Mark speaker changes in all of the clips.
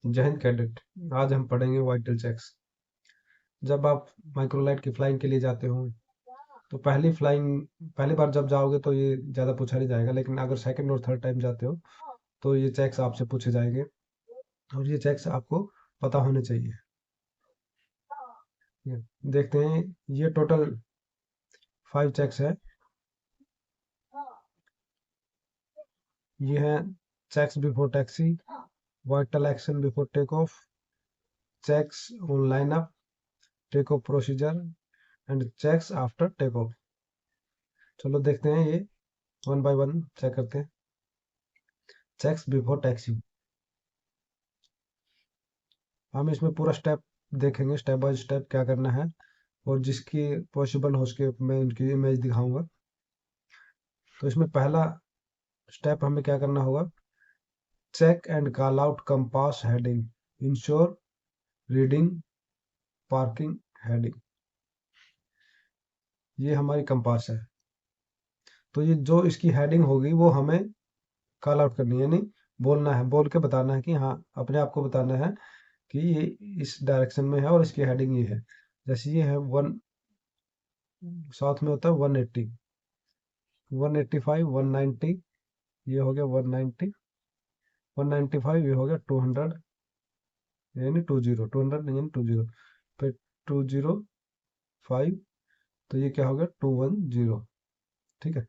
Speaker 1: जय हिंद कैडेट। आज हम पढ़ेंगे वाइटल चेक्स। जब आप माइक्रोलाइट की फ्लाइंग के लिए जाते हो तो पहली बार जब जाओगे तो ये ज़्यादा पूछा नहीं जाएगा, लेकिन अगर सेकंड और थर्ड टाइम जाते हो तो ये चेक्स आपसे पूछे जाएंगे और ये चेक्स आपको पता होने चाहिए। ये देखते हैं, ये टोटल 5 चेक्स है। ये है checks before taxi, vital action before take off, checks on line up, take off procedure and checks after take off. चलो देखते हैं, ये वन बाय वन चेक करते हैं। चेक्स बिफोर टैक्सी, हम इसमें पूरा स्टेप देखेंगे, स्टेप बाय स्टेप क्या करना है, और जिसकी पॉसिबल हो उसके मैं उनकी इमेज दिखाऊंगा। तो इसमें पहला स्टेप हमें क्या करना होगा, check and call out compass heading, ensure reading parking heading. ये हमारी कंपास है। तो ये जो इसकी हेडिंग होगी वो हमें कॉल आउट करनी है, यानी बोलना है, बोल के बताना है कि हाँ, अपने आप को बताना है कि ये इस डायरेक्शन में है और इसकी हेडिंग ये है। जैसे ये है वन, साथ में होता है 180, 185, 190, ये हो गया 190, 195, ये हो गया 200, यानी 20, 200 यानी 20, फिर 205, तो ये क्या हो गया 210। ठीक है,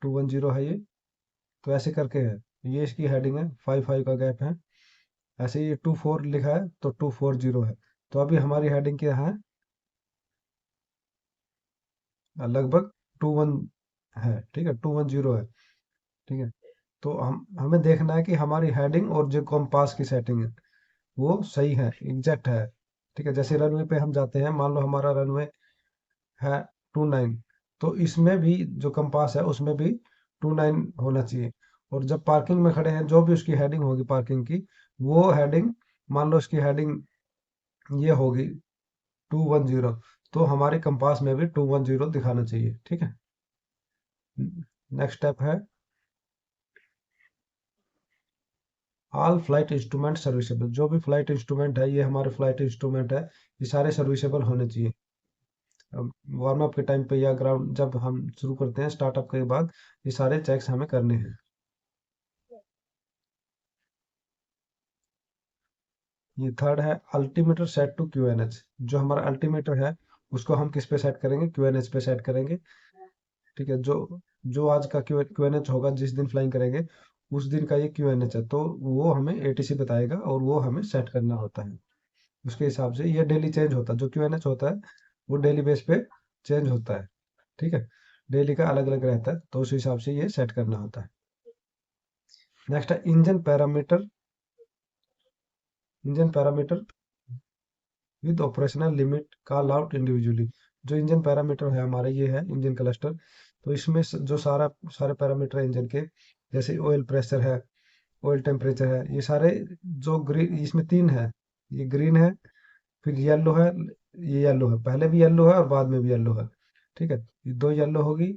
Speaker 1: 210 है ये। तो ऐसे करके है, ये इसकी हेडिंग है, 5 का गैप है। ऐसे ये 24 लिखा है तो 240 है। तो अभी हमारी हेडिंग क्या है, लगभग 21 है। ठीक है, 210 है। ठीक है, तो हम हमें देखना है कि हमारी हेडिंग और जो कंपास की सेटिंग है वो सही है, एग्जैक्ट है। ठीक है, जैसे रनवे पे हम जाते हैं, मान लो हमारा रनवे है 29, तो इसमें भी जो कंपास है उसमें भी 29 होना चाहिए। और जब पार्किंग में खड़े हैं, जो भी उसकी हेडिंग होगी पार्किंग की, वो हेडिंग, मान लो उसकी हेडिंग ये होगी 210, तो हमारे कंपास में भी 210 दिखाना चाहिए। ठीक है, नेक्स्ट स्टेप है ऑल फ्लाइट इंस्ट्रूमेंट सर्विसेबल। जो भी फ्लाइट इंस्ट्रूमेंट है, ये हमारे फ्लाइट इंस्ट्रूमेंट है, ये सारे सर्विसेबल होने चाहिए। वार्म अप के टाइम पे या ग्राउंड जब हम शुरू करते हैं, स्टार्टअप के बाद ये सारे चेक्स हमें करने हैं। ये थर्ड है अल्टीमीटर सेट टू क्यूएनएच। जो हमारा अल्टीमीटर है उसको हम किस पे सेट करेंगे, क्यूएनएच पे सेट करेंगे। ठीक है, जो जो आज का क्यूएनएच होगा, जिस दिन फ्लाइंग करेंगे उस दिन का ये क्यूएनएच है, तो वो हमें एटीसी बताएगा और वो हमें सेट करना होता है। उसके हिसाब से ये डेली चेंज होता है, जो क्यूएनएच होता है वो डेली बेस पे चेंज होता है। ठीक है, डेली का अलग अलग रहता है, तो उस हिसाब से ये सेट करना होता है। नेक्स्ट है engine parameter, engine parameter with operational limit call out individually. जो इंजन पैरामीटर है हमारे, ये है इंजन क्लस्टर। तो इसमें जो सारे पैरामीटर है इंजन के, जैसे ऑयल प्रेशर है, ऑयल टेम्परेचर है, ये सारे जो ग्रीन, इसमें तीन है, ये ग्रीन है, फिर येलो है, ये येलो है, पहले भी येलो है और बाद में भी येलो है। ठीक है, ये दो येलो होगी,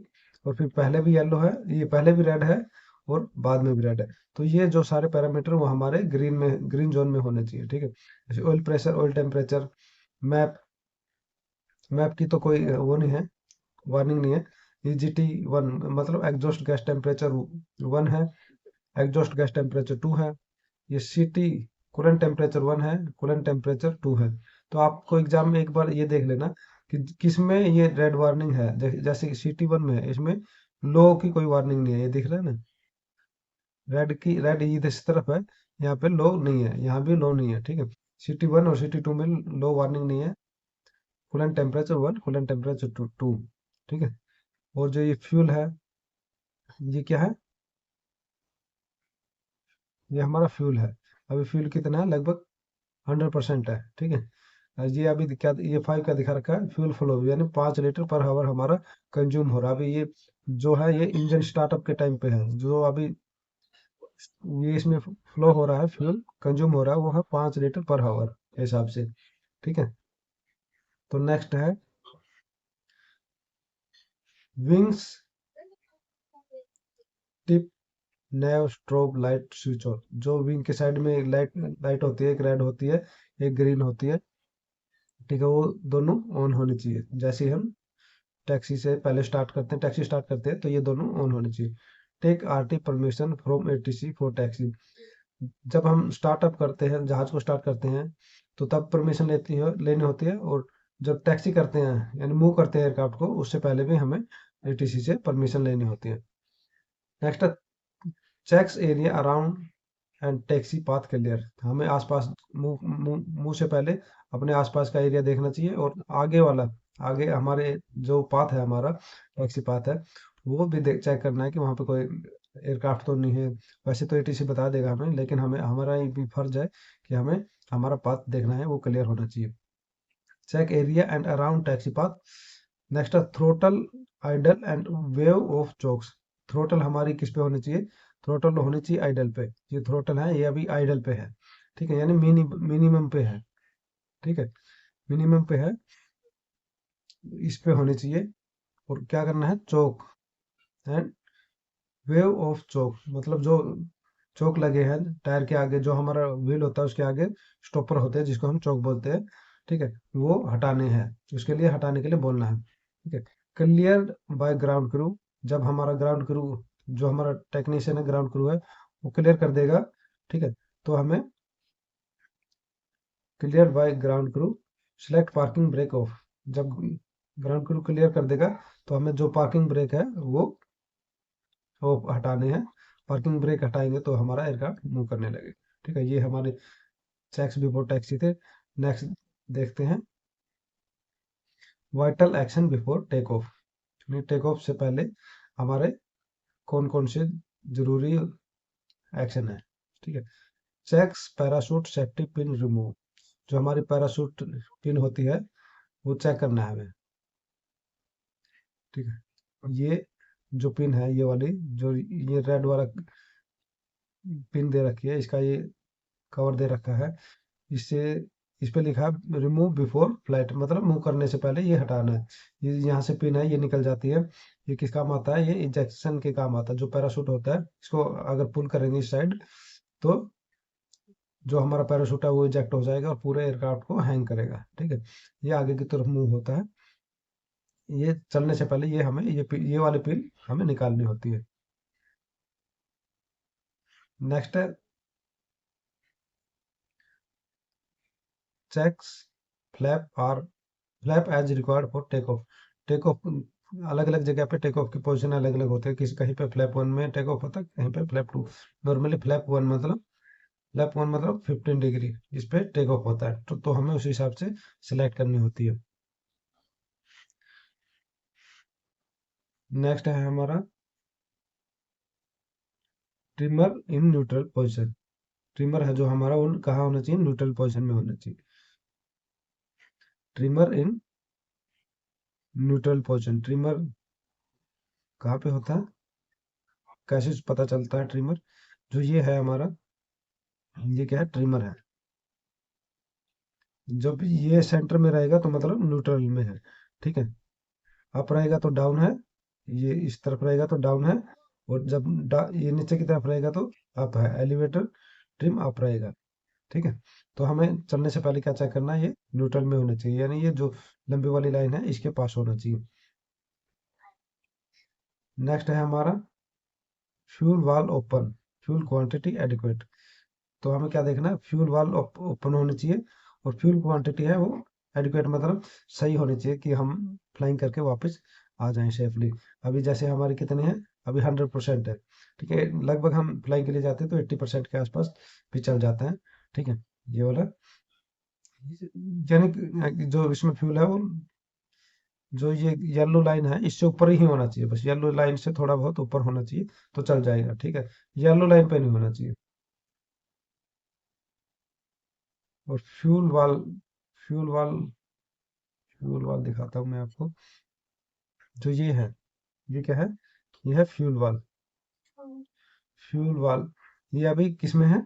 Speaker 1: और फिर पहले भी येलो है, ये पहले भी रेड है और बाद में भी रेड है। तो ये जो सारे पैरामीटर वो हमारे ग्रीन में, ग्रीन जोन में होने चाहिए। ठीक है, जैसे oil pressure, oil temperature, map, map की तो कोई वो नहीं है, वार्निंग नहीं है। ईजीटी 1 मतलब एग्जॉस्ट गैस टेम्परेचर 1 है, एग्जॉस्ट गैस टेम्परेचर 2 है। ये सीटी कूलेंट टेम्परेचर 1 है, कूलेंट टेम्परेचर 2 है। तो आपको एग्जाम में एक बार ये देख लेना कि किसमें ये रेड वार्निंग है। जैसे सीटी 1 में है, इसमें लो की कोई वार्निंग नहीं है, ये दिख रहा है ना, रेड की, रेड इस तरफ है, यहाँ पे लो नहीं है, यहाँ भी लो नहीं है। ठीक है, सिटी 1 और सिटी 2 में लो वार्निंग नहीं है, कूलेंट टेम्परेचर 1, कूलेंट टेम्परेचर 2। ठीक है, और जो ये फ्यूल है, ये क्या है, ये हमारा फ्यूल है। अभी फ्यूल कितना है, लगभग 100% है। ठीक है, ये अभी क्या, ये 5 का दिखा रखा है फ्यूल फ्लो, यानी 5 लीटर पर आवर हमारा कंज्यूम हो रहा है। अभी ये जो है, ये इंजन स्टार्टअप के टाइम पे है, जो अभी ये इसमें फ्लो हो रहा है, फ्यूल कंज्यूम हो रहा है, वो है 5 लीटर पर आवर के हिसाब से। ठीक है, तो नेक्स्ट है wings tip naive strobe light switch on. जो विंग के साइड में लाइट लाइट होती है, एक रेड होती है, एक ग्रीन होती है, ठीक है, वो दोनों ऑन होनी चाहिए। जैसे ही हम टैक्सी से पहले स्टार्ट करते हैं, टैक्सी स्टार्ट करते हैं, तो ये दोनों ऑन होनी चाहिए। Take RT permission from ATC for taxi. जब हम स्टार्टअप करते हैं, जहाज को स्टार्ट करते हैं, तो तब परमिशन लेनी होती है। और जब टैक्सी करते हैं यानी मूव करते हैं एयरक्राफ्ट को, उससे पहले भी हमें एटीसी से परमिशन लेनी होती है। Next, checks area around and taxi path clear. हमें आसपास मुंह मुंह मुंह से पहले अपने आसपास का एरिया देखना चाहिए, और आगे वाला, आगे हमारे जो पाथ है, हमारा टैक्सी पाथ है, वो भी देख चेक करना है कि वहाँ पे कोई एयरक्राफ्ट तो नहीं है। वैसे तो एटीसी बता देगा हमें, लेकिन हमें, हमारा ये भी फर्ज है कि हमें हमारा पाथ देखना है, वो क्लियर होना चाहिए। Check area and around taxi path. Next है throttle idle and wave off chocks. Throttle हमारी किस पे होनी चाहिए? थ्रोटल होनी चाहिए आइडल पे। ये थ्रोटल है, ये अभी आइडल पे है, ठीक है, यानी मिनिमम पे है, ठीक है, मिनिमम पे है, इस पे होनी चाहिए। और क्या करना है? चोक एंड वेव ऑफ चोक, मतलब जो चोक लगे हैं टायर के आगे, जो हमारा व्हील होता है उसके आगे स्टॉपर होते हैं, जिसको हम चोक बोलते हैं, ठीक है, वो हटाने हैं। उसके लिए हटाने के लिए बोलना है, ठीक है। Clear by ground crew. जब हमारा ग्राउंड क्रू, जो हमारा टेक्नीशियन है, ग्राउंड क्रू है, वो क्लियर कर देगा, ठीक है, तो हमें clear by ground crew select parking brake off. जब ग्राउंड क्रू क्लियर कर देगा, तो हमें जो पार्किंग ब्रेक है वो हटाने हैं। पार्किंग ब्रेक हटाएंगे तो हमारा एयरक्राफ्ट मूव करने लगे, ठीक है। ये हमारे चेक्स बिफोर टैक्सी थे। नेक्स्ट देखते हैं vital action before take off. Take off से पहले हमारे कौन कौन से जरूरी एक्शन है, ठीक है। Checks parachute safety pin remove. जो हमारी पैराशूट पिन होती है, वो चेक करना है हमें, ठीक है। ये जो पिन है, ये वाली, जो ये रेड वाला पिन दे रखी है, इसका ये कवर दे रखा है, इससे, इस पे लिखा है रिमूव बिफोर फ्लाइट, मतलब मूव करने से पहले ये हटाना है। ये यहाँ से पिन है, ये निकल जाती है। ये किस काम आता है? ये इंजेक्शन के काम आता है। जो पैराशूट होता है, इसको अगर पुल करेंगे इस साइड, तो जो हमारा पैराशूट है वो इजेक्ट हो जाएगा और पूरे एयरक्राफ्ट को हैंग करेगा, ठीक है। ये आगे की तरफ मूव होता है। ये चलने से पहले ये हमें ये वाली पिन हमें निकालनी होती है। नेक्स्ट है checks flap or flap as required for take off. Take off, अलग अलग जगह पे टेक ऑफ की पोजीशन अलग अलग होते हैं। किसी कहीं पे फ्लैप वन में टेक ऑफ होता है, कहीं पे flap two. Normally flap one मतलब 15 डिग्री, इस पे टेक ऑफ होता है, तो हमें उस हिसाब से सिलेक्ट करनी होती है। नेक्स्ट है हमारा trimmer in neutral position. Trimmer है जो हमारा, उन कहाँ होना चाहिए? न्यूट्रल पोजिशन में होना चाहिए। Trimmer in neutral position. Trimmer कहाँ पे होता है? कैसे पता चलता है ट्रिमर? जो ये है हमारा, ये क्या है? ट्रिमर है। जब ये सेंटर में रहेगा तो मतलब न्यूट्रल में है, ठीक है। अप रहेगा तो डाउन है, ये इस तरफ रहेगा तो डाउन है, और जब ये नीचे की तरफ रहेगा तो अप है। एलिवेटर ट्रिम अप रहेगा, ठीक है। तो हमें चलने से पहले क्या चेक करना है? ये न्यूट्रल में होना चाहिए, यानी ये जो लंबी वाली लाइन है, इसके पास होना चाहिए। नेक्स्ट है हमारा फ्यूल वाल ओपन, फ्यूल क्वांटिटी एडिक्वेट। तो हमें क्या देखना है? फ्यूल वाल ओपन होनी चाहिए, और फ्यूल क्वांटिटी है वो एडिक्वेट, मतलब सही होनी चाहिए, कि हम फ्लाइंग करके वापस आ जाएं सेफली। अभी जैसे हमारे कितने हैं? अभी 100% है, ठीक है। लगभग हम फ्लाइंग के लिए जाते हैं तो 80% के आसपास भी चल जाता है, ठीक है। ये वाला, यानी कि जो इसमें फ्यूल है वो, जो ये येलो लाइन है, इससे ऊपर ही होना चाहिए, बस येलो लाइन से थोड़ा बहुत ऊपर होना चाहिए, तो चल जाएगा, ठीक है। येलो लाइन पे नहीं होना चाहिए। और फ्यूल वाल फ्यूल वाल दिखाता हूँ मैं आपको। जो ये है, ये क्या है? ये है फ्यूल वाल। फ्यूल वाल, ये अभी किस में है?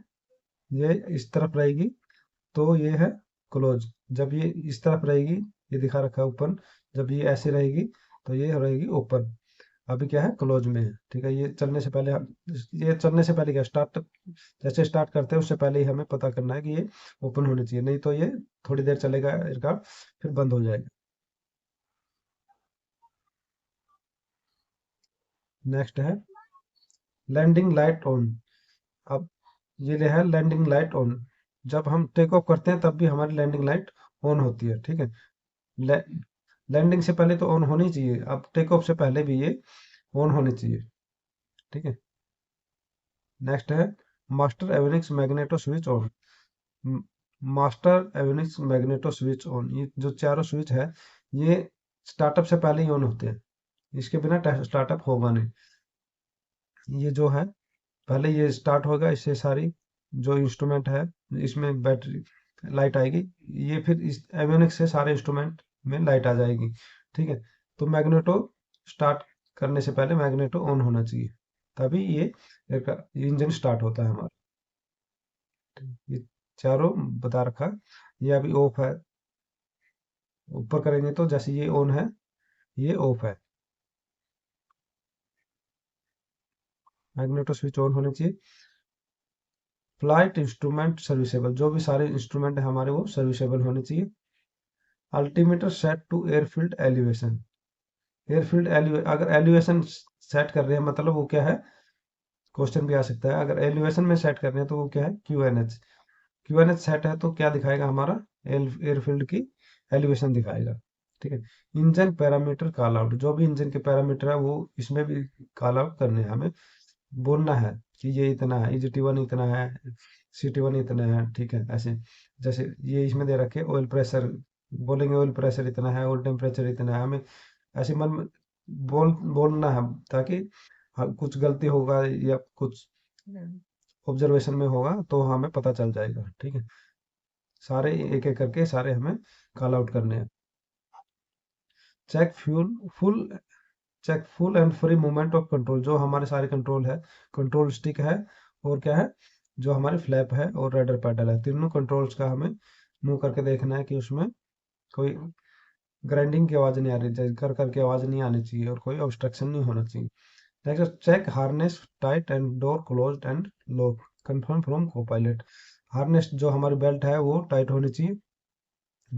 Speaker 1: ये इस तरफ रहेगी तो ये है क्लोज। जब ये इस तरफ रहेगी, ये दिखा रखा है ओपन। जब ये ऐसे रहेगी तो ये रहेगी ओपन। अभी क्या है, क्लोज में है। ठीक है, ये चलने से पहले ये चलने से पहले क्या स्टार्ट, जैसे स्टार्ट करते हैं उससे पहले ही हमें पता करना है कि ये ओपन होनी चाहिए, नहीं तो ये थोड़ी देर चलेगा एयरक्राफ्ट, फिर बंद हो जाएगा। नेक्स्ट है लैंडिंग लाइट ऑन। अब ये है लैंडिंग लाइट ऑन। जब हम टेक ऑफ करते हैं तब भी हमारी लैंडिंग लाइट ऑन होती है। ठीक है, लैंडिंग से पहले तो ऑन होनी चाहिए, अब टेक ऑफ से पहले भी ये ऑन होनी चाहिए। ठीक है, नेक्स्ट है master avionics magneto switch on. Master avionics magneto switch on, ये जो चारों स्विच है ये स्टार्टअप से पहले ही ऑन होते हैं, इसके बिना स्टार्टअप होगा नहीं। ये जो है पहले ये स्टार्ट होगा, इससे सारी जो इंस्ट्रूमेंट है इसमें बैटरी लाइट आएगी, ये फिर इस एवियोनिक्स से सारे इंस्ट्रूमेंट में लाइट आ जाएगी। ठीक है, तो मैग्नेटो स्टार्ट करने से पहले मैग्नेटो ऑन होना चाहिए, तभी ये इंजन स्टार्ट होता है हमारा। ये चारों बता रखा, ये अभी ऑफ है, ऊपर करेंगे तो जैसे ये ऑन है ये ऑफ है। मैग्नेटो स्विच ऑन होने चाहिए। फ्लाइट इंस्ट्रूमेंट सर्विसेबल, जो भी सारे इंस्ट्रूमेंट है हमारे वो सर्विसेबल होने चाहिए। Altimeter set to airfield elevation. अगर एलिवेशन सेट कर रहे हैं मतलब वो क्या है, क्वेश्चन भी आ सकता है, अगर एलिवेशन में सेट कर रहे हैं तो वो क्या है, क्यूएनएच। क्यूएनएच सेट है तो क्या दिखाएगा हमारा, एयरफील्ड की एलिवेशन दिखाएगा। ठीक है, इंजन पैरामीटर कॉल आउट, जो भी इंजन के पैरामीटर है वो इसमें भी कॉल आउट करने हैं हमें, बोलना है कि ये इतना है, EGT1 इतना है, CT1 इतना है। ठीक है, ऐसे जैसे ये इसमें दे रखे ऑयल प्रेशर, बोलेंगे ऑयल प्रेशर इतना है, ऑयल टेम्परेचर इतना है, हमें ऐसे मन में बोलना है, ताकि कुछ गलती होगा या कुछ ऑब्जर्वेशन में होगा तो हमें पता चल जाएगा। ठीक है, सारे एक एक करके सारे हमें कॉल आउट करने हैं। Check fuel full check full and free movement of control, जो हमारे सारे कंट्रोल है, कंट्रोल स्टिक है और क्या है, जो हमारी फ्लैप है और रडर पैडल है, तीनों कंट्रोल्स का हमें मूव करके देखना है कि उसमें कोई ग्राइंडिंग की आवाज नहीं आ रही, कर करके आवाज नहीं आनी चाहिए और कोई ऑब्स्ट्रक्शन नहीं होना चाहिए। Next check harness tight and door closed and lock, confirm from copilot. Harness जो हमारी बेल्ट है वो टाइट होनी चाहिए,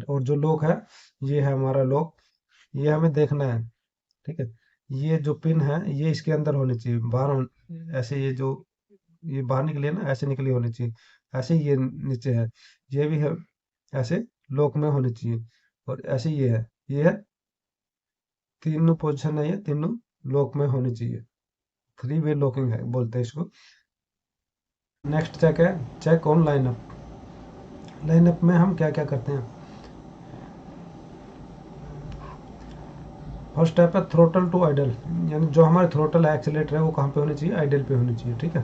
Speaker 1: और जो लॉक है ये है हमारा लॉक, ये हमें देखना है। ठीक है, ये जो पिन है ये इसके अंदर होनी चाहिए, ऐसे ये जो ये बाहर निकली है ना, ऐसे निकली होनी चाहिए, ऐसे ये नीचे है, ये भी है ऐसे लॉक में होनी चाहिए, और ऐसे ये है, तीनों पोजीशन है, ये तीनों लॉक में होनी चाहिए, 3 वे लॉकिंग है बोलते हैं इसको। नेक्स्ट चेक है चेक ऑन लाइनअप। लाइनअप में हम क्या क्या करते हैं, फर्स्ट स्टेप है थ्रोटल टू आइडल, यानी जो हमारे थ्रोटल है एक्सीलेटर है वो कहाँ पे होनी चाहिए, आइडल पे होनी चाहिए। ठीक है,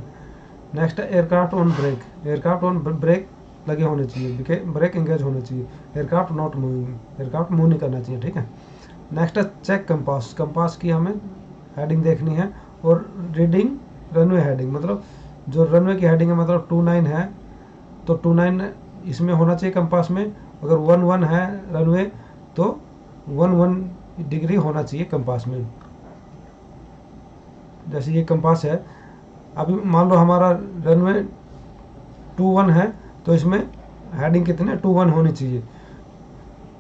Speaker 1: नेक्स्ट है aircraft on brake, aircraft on brake लगे होने चाहिए, ब्रेक एंगेज होने चाहिए, aircraft not moving, aircraft move नहीं करना चाहिए। ठीक है, नेक्स्ट है चेक कंपास, कंपास की हमें हेडिंग देखनी है, और रीडिंग रनवे हेडिंग, मतलब जो रनवे की हेडिंग है मतलब 29 है तो 29 इसमें होना चाहिए कंपास में, अगर 11 है रनवे तो 11 डिग्री होना चाहिए कंपास में। जैसे ये कंपास है, अभी मान लो हमारा रनवे 21 है तो इसमें हेडिंग कितने 21 होनी चाहिए।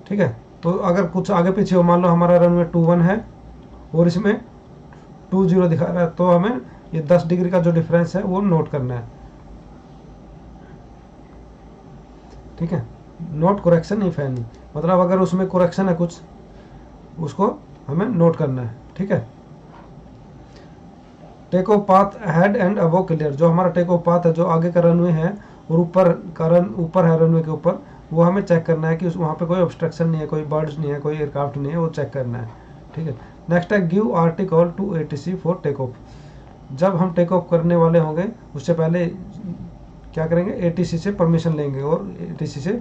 Speaker 1: ठीक है, तो अगर कुछ आगे पीछे हो, मान लो हमारा रनवे 21 है और इसमें 20 दिखा रहा है, तो हमें ये 10 डिग्री का जो डिफरेंस है वो नोट करना है। ठीक है, नोट करेक्शन इफ एनी, मतलब अगर उसमें करेक्शन है कुछ उसको हमें नोट करना है। ठीक है, take off path head and above clear, जो हमारा टेक ऑफ पाथ है जो आगे का रनवे है और ऊपर है रनवे के ऊपर, वो हमें चेक करना है कि वहाँ पे कोई ऑब्स्ट्रक्शन नहीं है, कोई बर्ड्स नहीं है, कोई एयरक्राफ्ट नहीं है, वो चेक करना है। ठीक है, नेक्स्ट है give RT call to ATC for take off, जब हम टेक ऑफ करने वाले होंगे उससे पहले क्या करेंगे, ATC से परमिशन लेंगे और ATC से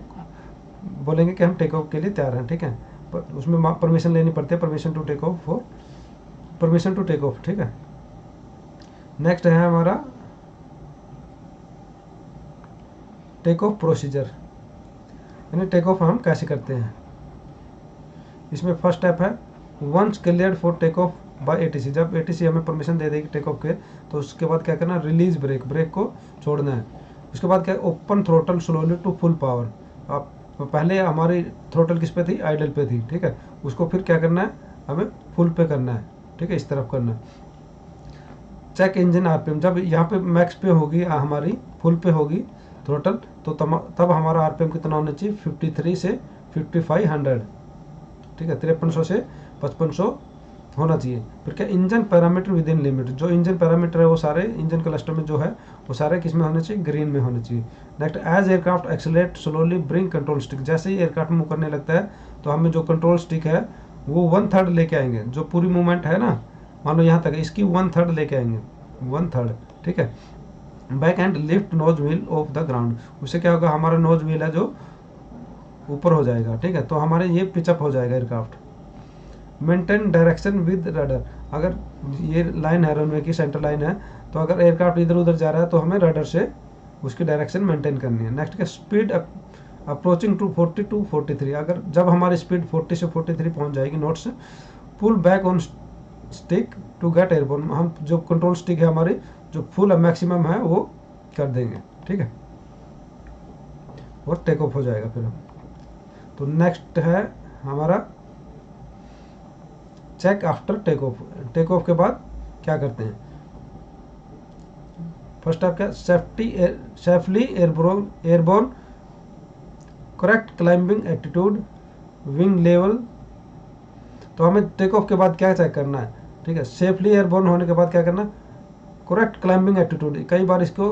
Speaker 1: बोलेंगे कि हम टेक ऑफ के लिए तैयार हैं। ठीक है, पर उसमें परमिशन लेनी पड़ती है, परमिशन टू टेक ऑफ। ठीक है, नेक्स्ट है हमारा टेक ऑफ प्रोसीजर, यानी टेक ऑफ हम कैसे करते हैं। इसमें फर्स्ट स्टेप है once cleared for take off by ATC. जब एटीसी हमें परमिशन दे देगी टेक ऑफ के, तो उसके बाद क्या करना, रिलीज ब्रेक, ब्रेक को छोड़ना है। उसके बाद क्या, open throttle slowly to full power. आप पहले हमारी थ्रोटल किस पे थी, आइडल पे थी, ठीक है, उसको फिर क्या करना है, हमें फुल पे करना है, ठीक है, इस तरफ करना है। चेक इंजन आरपीएम, जब यहाँ पे मैक्स पे होगी हमारी, फुल पे होगी थ्रोटल, तो तब हमारा आरपीएम कितना होना चाहिए, 53 से 5500, ठीक है, 5300 से 5500 होना चाहिए। फिर क्या, engine parameter within limit, जो इंजन पैरामीटर है वो सारे इंजन क्लस्टर में जो है वो सारे किस में होने चाहिए, ग्रीन में होने चाहिए। Next, as aircraft accelerate slowly bring control stick, जैसे ही एयरक्राफ्ट मूव करने लगता है तो हमें जो कंट्रोल स्टिक है वो 1/3 लेके आएंगे, जो पूरी मूवमेंट है ना, मान लो यहाँ तक, इसकी 1/3 लेके आएंगे, 1/3, ठीक है। Back and lift nose wheel off the ground, उससे क्या होगा, हमारा नोज व्हील है जो ऊपर हो जाएगा, ठीक है, तो हमारे ये पिचअप हो जाएगा aircraft. Maintain direction with rudder, अगर ये लाइन है रनवे की, सेंटर लाइन है, तो अगर एयरक्राफ्ट इधर उधर जा रहा है तो हमें रडर से उसकी डायरेक्शन मेंटेन करनी है। नेक्स्ट क्या, स्पीड अप्रोचिंग टू 40 टू 43, अगर जब हमारी स्पीड 40 से 43 पहुंच जाएगी knots, pull back on stick to get airborne, हम जो कंट्रोल स्टिक है हमारी, जो फुल मैक्सिमम है वो कर देंगे, ठीक है, और टेक ऑफ हो जाएगा फिर हम। तो नेक्स्ट है हमारा check after take off. Take off के बाद क्या करते हैं, फर्स्ट आप क्या, safely airborne, correct climbing attitude, wing level. तो हमें टेक ऑफ के बाद क्या चेक करना है, ठीक है, सेफली एयरबोर्न होने के बाद क्या करना, करेक्ट क्लाइंबिंग एटीट्यूड, कई बार इसको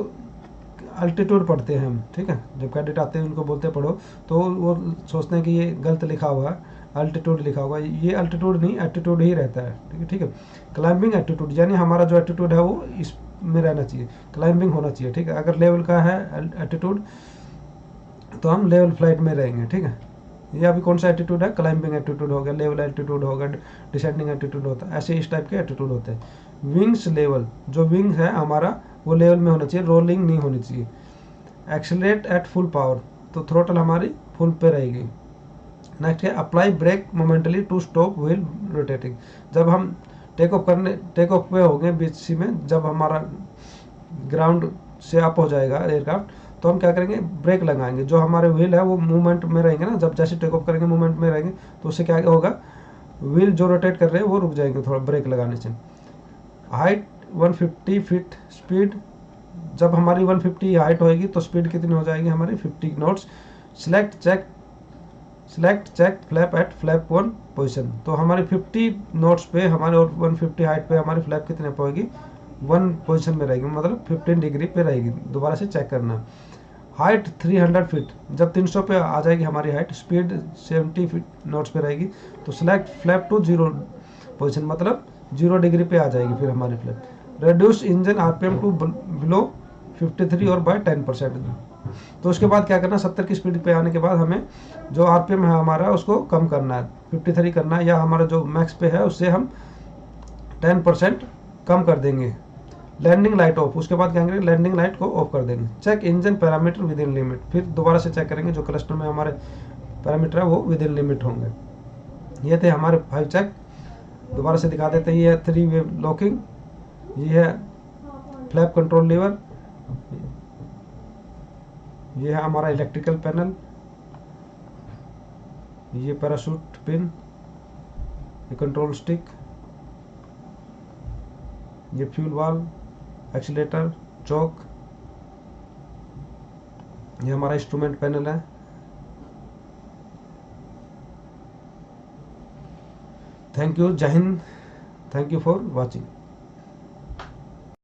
Speaker 1: अल्टीट्यूड पढ़ते हैं हम, ठीक है, जब कैडेट आते हैं उनको बोलते पढ़ो तो वो सोचते हैं कि ये गलत लिखा हुआ है, अल्टीट्यूड लिखा हुआ है, ये अल्टीट्यूड नहीं, एटीट्यूड ही रहता है, ठीक है, ठीक है। क्लाइंबिंग एटीट्यूड यानी हमारा जो एटीट्यूड है वो इस में रहना चाहिए, क्लाइंबिंग होना चाहिए, ठीक है। अगर लेवल का है एटीट्यूड तो हम लेवल फ्लाइट में रहेंगे, ठीक है। ये अभी कौन सा एटीट्यूड है, क्लाइंबिंग एटीट्यूड हो गया, लेवल एटीट्यूड होगा, डिसेंडिंग एटीट्यूड होता है, ऐसे इस टाइप के एटीट्यूड होते हैं। विंग्स लेवल, जो विंग है हमारा वो लेवल में होना चाहिए, रोलिंग नहीं होनी चाहिए। एक्सेलरेट एट फुल पावर, तो थ्रोटल हमारी फुल पे रहेगी। नेक्स्ट है apply brake momentarily to stop wheel rotating, जब हम टेक ऑफ पे होंगे बीच में, जब हमारा ग्राउंड से अप हो जाएगा एयरक्राफ्ट, तो हम क्या करेंगे, ब्रेक लगाएंगे, जो हमारे व्हील है वो मूवमेंट में रहेंगे ना, जब जैसे टेक ऑफ करेंगे मूवमेंट में रहेंगे, तो उससे क्या होगा, व्हील जो रोटेट कर रहे हैं वो रुक जाएंगे थोड़ा ब्रेक लगाने से। हाइट 150 फीट, स्पीड जब हमारी 150 हाइट होएगी तो स्पीड कितनी हो जाएगी हमारी, 50 knots. Select check flap at flap 1 position, तो हमारी 50 नॉट्स पे हमारे और 150 हाइट पे हमारी फ्लैप कितने पे होगी, 1 पोजीशन में रहेगी, मतलब 15 डिग्री पे रहेगी, दोबारा से चेक करना। हाइट 300 फीट, जब 300 पे आ जाएगी हमारी हाइट, स्पीड 70 फीट नॉट्स पे रहेगी, तो सिलेक्ट फ्लैप टू 0 पोजीशन, मतलब 0 डिग्री पे आ जाएगी फिर हमारी flap. Reduce engine RPM to below 53 और बाय 10%, तो उसके बाद क्या करना, 70 की स्पीड पे आने के बाद हमें जो आरपीएम है हमारा उसको कम करना है, 53 करना है, या हमारा जो मैक्स पे है उससे हम 10% कम कर देंगे। लैंडिंग लाइट ऑफ, उसके बाद क्या करेंगे, लैंडिंग लाइट को ऑफ कर देंगे। Check engine parameter within limit, फिर दोबारा से चेक करेंगे जो क्लस्टर में हमारे पैरामीटर है वो विद इन लिमिट होंगे। ये थे हमारे 5 चेक, दोबारा से दिखा देते हैं। ये है 3 वे लॉकिंग, ये है फ्लैप कंट्रोल लीवर, ये है हमारा इलेक्ट्रिकल पैनल, ये पैराशूट पिन, ये कंट्रोल स्टिक, ये फ्यूल वाल्व, एक्सीलेटर, चौक, ये हमारा इंस्ट्रूमेंट पैनल है। थैंक यू, जय Hind, thank you for watching.